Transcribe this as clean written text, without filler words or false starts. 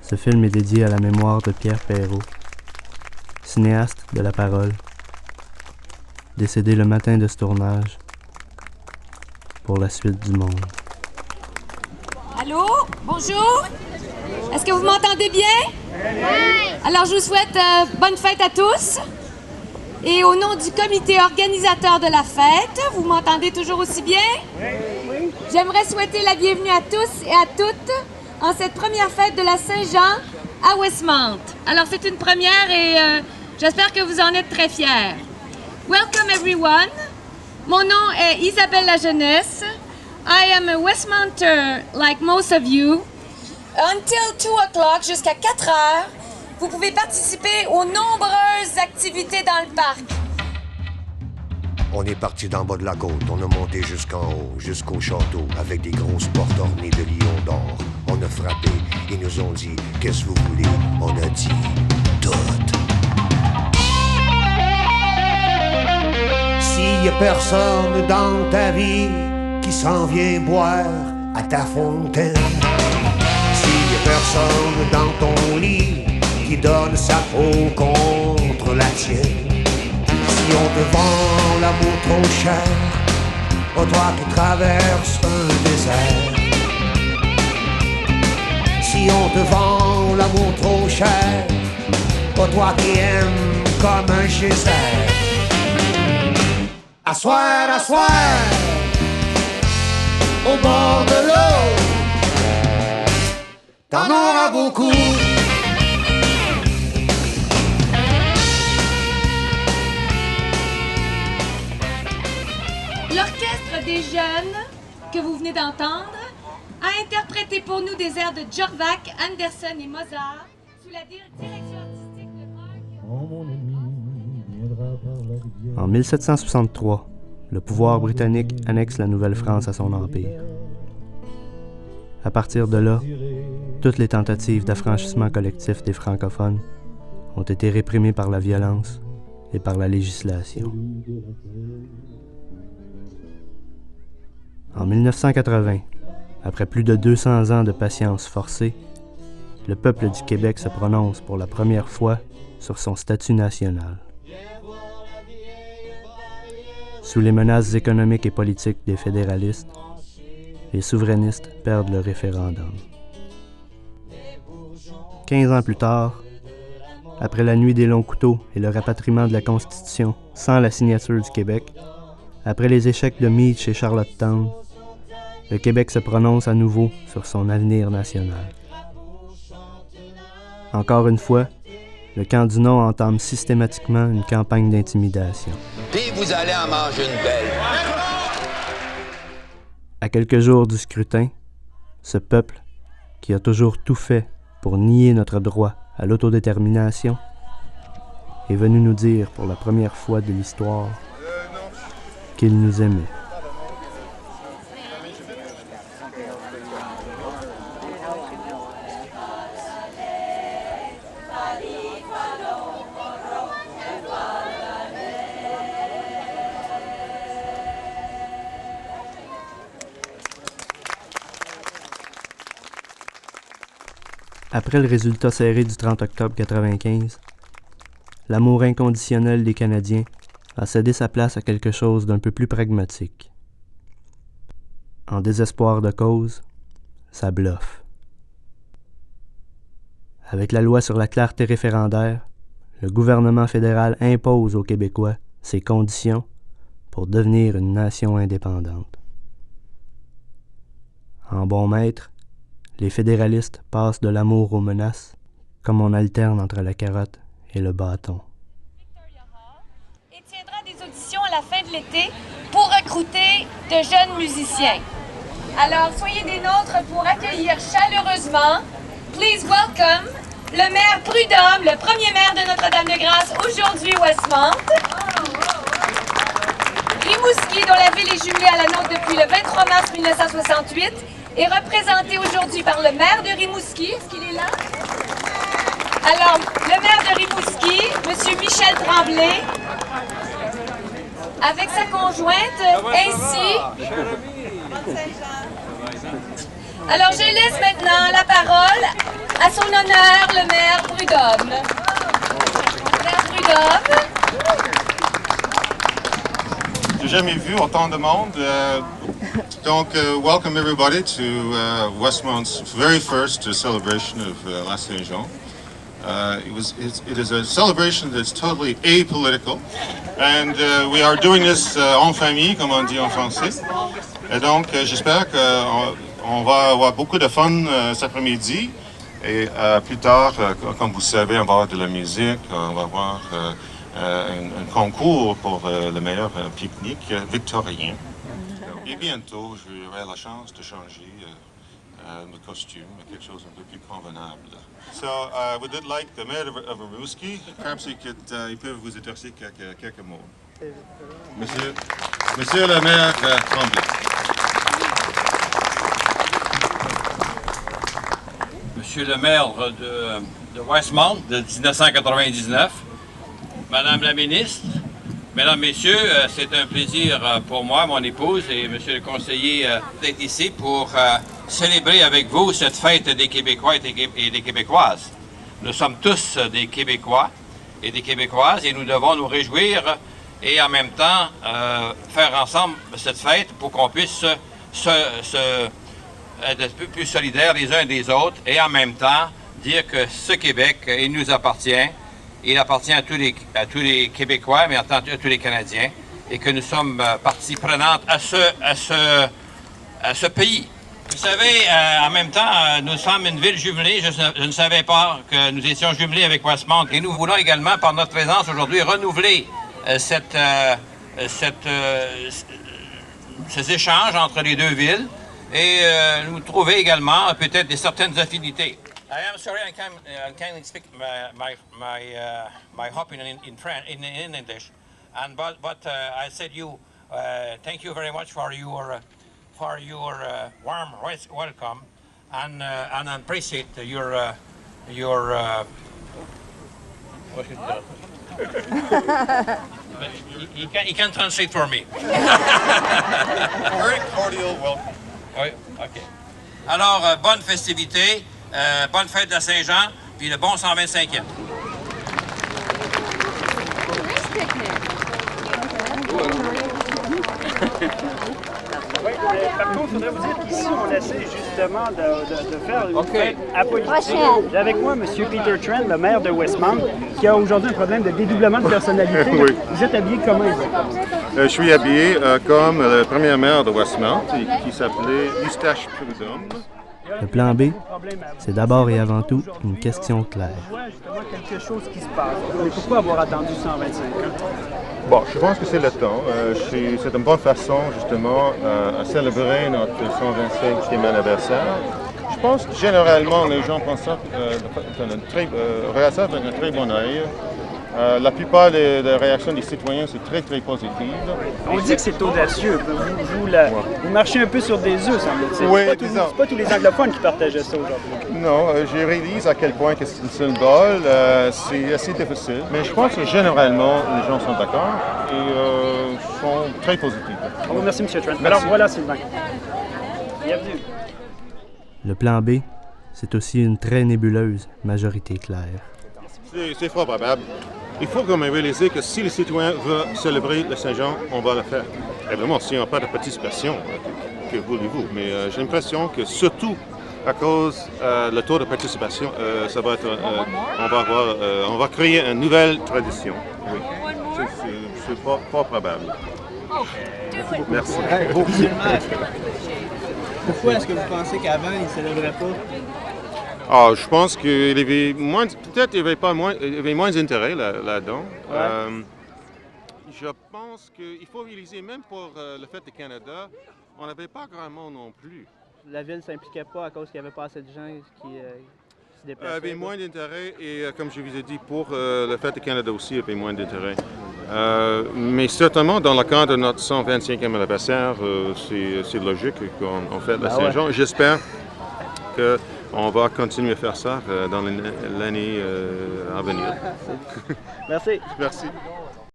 Ce film est dédié à la mémoire de Pierre Perrault, cinéaste de la parole, décédé le matin de ce tournage, pour la suite du monde. Allô? Bonjour? Est-ce que vous m'entendez bien? Oui! Alors, je vous souhaite bonne fête à tous. Et au nom du comité organisateur de la fête, vous m'entendez toujours aussi bien? Oui. J'aimerais souhaiter la bienvenue à tous et à toutes en cette première fête de la Saint-Jean à Westmount. Alors, c'est une première et j'espère que vous en êtes très fiers. Welcome everyone. Mon nom est Isabelle Lajeunesse. I am a Westmounter like most of you. Until 2 o'clock, jusqu'à 4 heures, vous pouvez participer aux nombreuses activités dans le parc. On est parti d'en bas de la côte, on a monté jusqu'en haut, jusqu'au château, avec des grosses portes ornées de lions d'or. On a frappé, ils nous ont dit, qu'est-ce que vous voulez? On a dit, tout. S'il y a personne dans ta vie qui s'en vient boire à ta fontaine, s'il y a personne dans ton lit qui donne sa peau contre la tienne, si on te vend l'amour trop cher, oh toi qui traverses un désert, si on te vend l'amour trop cher, oh toi qui aimes comme un geyser, à soir, au bord de l'eau, t'en auras beaucoup. L'orchestre des jeunes que vous venez d'entendre a interprété pour nous des airs de Dvorak, Anderson et Mozart sous la direction artistique de Mark. En 1763, le pouvoir britannique annexe la Nouvelle-France à son empire. À partir de là, toutes les tentatives d'affranchissement collectif des francophones ont été réprimées par la violence et par la législation. En 1980, après plus de 200 ans de patience forcée, le peuple du Québec se prononce pour la première fois sur son statut national. Sous les menaces économiques et politiques des fédéralistes, les souverainistes perdent le référendum. 15 ans plus tard, après la nuit des longs couteaux et le rapatriement de la Constitution sans la signature du Québec, après les échecs de Meach et Charlottetown, le Québec se prononce à nouveau sur son avenir national. Encore une fois, le camp du non entame systématiquement une campagne d'intimidation. Puis vous allez en manger une belle. À quelques jours du scrutin, ce peuple, qui a toujours tout fait pour nier notre droit à l'autodétermination, est venu nous dire pour la première fois de l'histoire qu'il nous aimait. Après le résultat serré du 30 octobre 1995, l'amour inconditionnel des Canadiens a cédé sa place à quelque chose d'un peu plus pragmatique. En désespoir de cause, ça bluffe. Avec la loi sur la clarté référendaire, le gouvernement fédéral impose aux Québécois ses conditions pour devenir une nation indépendante. En bon maître, les fédéralistes passent de l'amour aux menaces, comme on alterne entre la carotte et le bâton. Et tiendra des auditions à la fin de l'été pour recruter de jeunes musiciens. Alors, soyez des nôtres pour accueillir chaleureusement, please welcome, le maire Prudhomme, le premier maire de Notre-Dame-de-Grâce, aujourd'hui Westmount. Rimouski, dont la ville est jumelée à la nôtre depuis le 23 mars 1968, est représenté aujourd'hui par le maire de Rimouski. Est-ce qu'il est là? Alors, le maire de Rimouski, M. Michel Tremblay, avec sa conjointe, ainsi... Alors, je laisse maintenant la parole À son honneur, le maire Prudhomme. Maire Prudhomme. J'ai jamais vu autant de monde. Donc, welcome everybody to Westmont's very first celebration of La Saint-Jean. It is a celebration that's totally apolitical, and we are doing this en famille, comme on dit en français. Et donc, j'espère qu'on va avoir beaucoup de fun cet après-midi. Et plus tard, comme vous savez, on va avoir de la musique, on va avoir un concours pour le meilleur pique-nique victorien. Et bientôt, j'aurai la chance de changer le costume à quelque chose un peu plus convenable. So, we did like the mayor of Rimouski. Perhaps il peut vous adresser quelques mots. Monsieur le maire Tremblay. Monsieur le maire de Westmont de 1999, Madame la ministre, Mesdames, Messieurs, c'est un plaisir pour moi, mon épouse et Monsieur le conseiller d'être ici pour célébrer avec vous cette fête des Québécois et des Québécoises. Nous sommes tous des Québécois et des Québécoises et nous devons nous réjouir et en même temps faire ensemble cette fête pour qu'on puisse être un peu plus solidaires les uns des autres et en même temps dire que ce Québec, il nous appartient. Il appartient à tous les Québécois, mais en tant que à tous les Canadiens, et que nous sommes partie prenante à ce pays. Vous savez, en même temps, nous sommes une ville jumelée. Je ne savais pas que nous étions jumelés avec Westmont. Et nous voulons également, par notre présence aujourd'hui, renouveler ces échanges entre les deux villes et nous trouver également peut-être certaines affinités. I am sorry, I can't speak my opinion in English, but I said thank you very much for your warm welcome, and I appreciate your he can translate for me. Very cordial welcome. Oui, ok. Alors, bonne festivité. Bonne fête de Saint-Jean, puis le bon 125e. Par contre, il faudrait vous dire qu'ici, on essaie justement de faire une fête apolitique. J'ai avec moi M. Peter Trent, le maire de Westmont, qui a aujourd'hui un problème de dédoublement de personnalité. Oui. Vous êtes habillé comment exactement? Je suis habillé comme le premier maire de Westmont, qui s'appelait Eustache Prudhomme. Le plan B, c'est d'abord et avant tout une question claire. On voit justement quelque chose qui se passe. Mais pourquoi avoir attendu 125 ans? Bon, je pense que c'est le temps. C'est une bonne façon, justement, à célébrer notre 125e anniversaire. Je pense que généralement, les gens pensent ça regardent ça avec un très bon œil. La plupart des réactions des citoyens sont très, très positives. On dit que c'est audacieux. Vous marchez un peu sur des œufs, semble-t-il. Oui, c'est pas tous les anglophones qui partageaient ça aujourd'hui. Non, je réalise à quel point que c'est un symbole. C'est assez difficile. Mais je pense que généralement, les gens sont d'accord et sont très positifs. On vous remercie, M. Trent. Alors, voilà, Sylvain. Bienvenue. Le plan B, c'est aussi une très nébuleuse majorité claire. C'est fort probable. Il faut quand même réaliser que si les citoyens veulent célébrer le Saint-Jean, on va le faire. Évidemment, s'il n'y a pas de participation, que voulez-vous? Mais j'ai l'impression que surtout à cause le taux de participation, ça va être, on va créer une nouvelle tradition. Oui, c'est fort probable. Merci. Pourquoi est-ce que vous pensez qu'avant, ils ne célébraient pas? Ah, je pense qu'il y avait moins, peut-être il y avait moins d'intérêt là-dedans. Ouais. Je pense qu'il faut réaliser, même pour le Fête du Canada, on n'avait pas grand monde non plus. La ville ne s'impliquait pas à cause qu'il n'y avait pas assez de gens qui se déplaçaient. Il y avait moins d'intérêt et, comme je vous ai dit, pour le Fête du Canada aussi, il y avait moins d'intérêt. Mais certainement, dans le cadre de notre 125e anniversaire, c'est logique qu'on fête la Saint-Jean. Ouais. J'espère qu'on va continuer à faire ça dans l'année à venir. Merci. Merci.